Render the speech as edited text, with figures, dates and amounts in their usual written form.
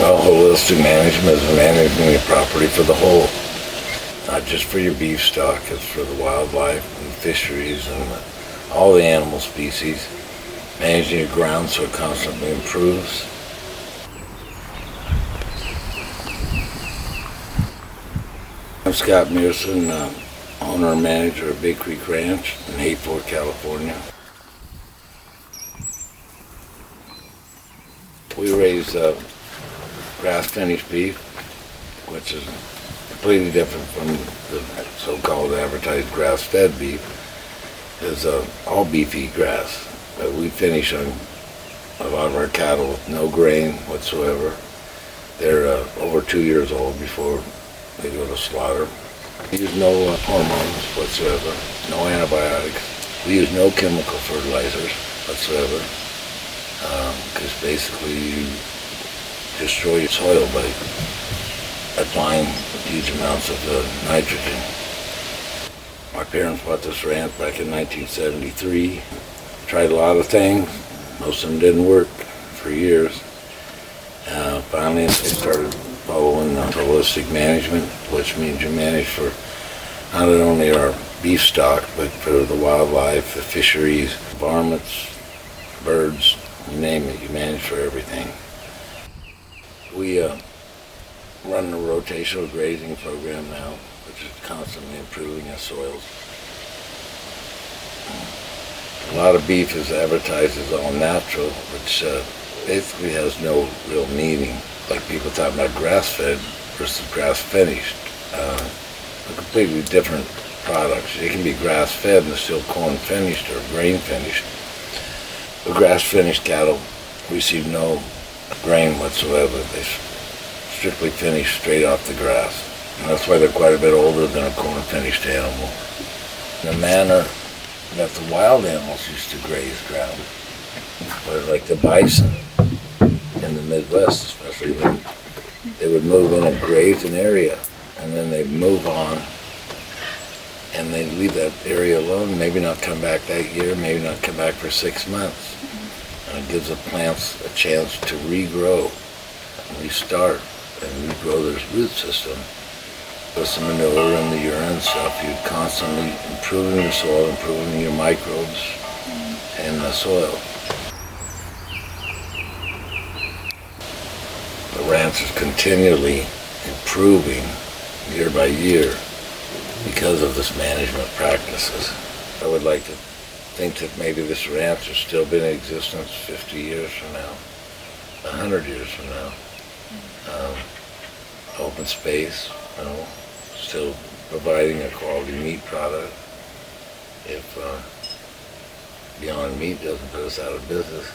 Well, holistic management is managing your property for the whole, not just for your beef stock, it's for the wildlife and fisheries and all the animal species. Managing your ground so it constantly improves. I'm Scott Mearson, owner and manager of Big Creek Ranch in Hayfork, California. We raise grass-finished beef, which is completely different from the so-called advertised grass-fed beef. It's all beef eat grass, but we finish on a lot of our cattle with no grain whatsoever. They're over 2 years old before they go to slaughter. We use no hormones whatsoever, no antibiotics. We use no chemical fertilizers whatsoever, because basically you destroy your soil by applying huge amounts of nitrogen. My parents bought this ranch back in 1973. Tried a lot of things. Most of them didn't work for years. Finally, they started following holistic management, which means you manage for not only our beef stock, but for the wildlife, the fisheries, varmints, birds, you name it, you manage for everything. We run a rotational grazing program now, which is constantly improving our soils. A lot of beef is advertised as all natural, which basically has no real meaning. Like people talking about grass-fed versus grass-finished. They're completely different products. They can be grass-fed and they're still corn-finished or grain-finished. The grass-finished cattle receive no grain whatsoever. They strictly finish straight off the grass. And that's why they're quite a bit older than a corn-finished animal. In a manner that the wild animals used to graze ground, but like the bison in the Midwest, especially when they would move in and graze an area, and then they'd move on, and they'd leave that area alone, maybe not come back that year, maybe not come back for 6 months. And it gives the plants a chance to regrow, and restart, and regrow their root system. With the manure and the urine stuff, you're constantly improving the soil, improving your microbes in the soil. The ranch is continually improving year by year because of this management practices. I would like to think that maybe this ranch has still been in existence 50 years from now, 100 years from now. Open space, still providing a quality meat product. If Beyond Meat doesn't put us out of business.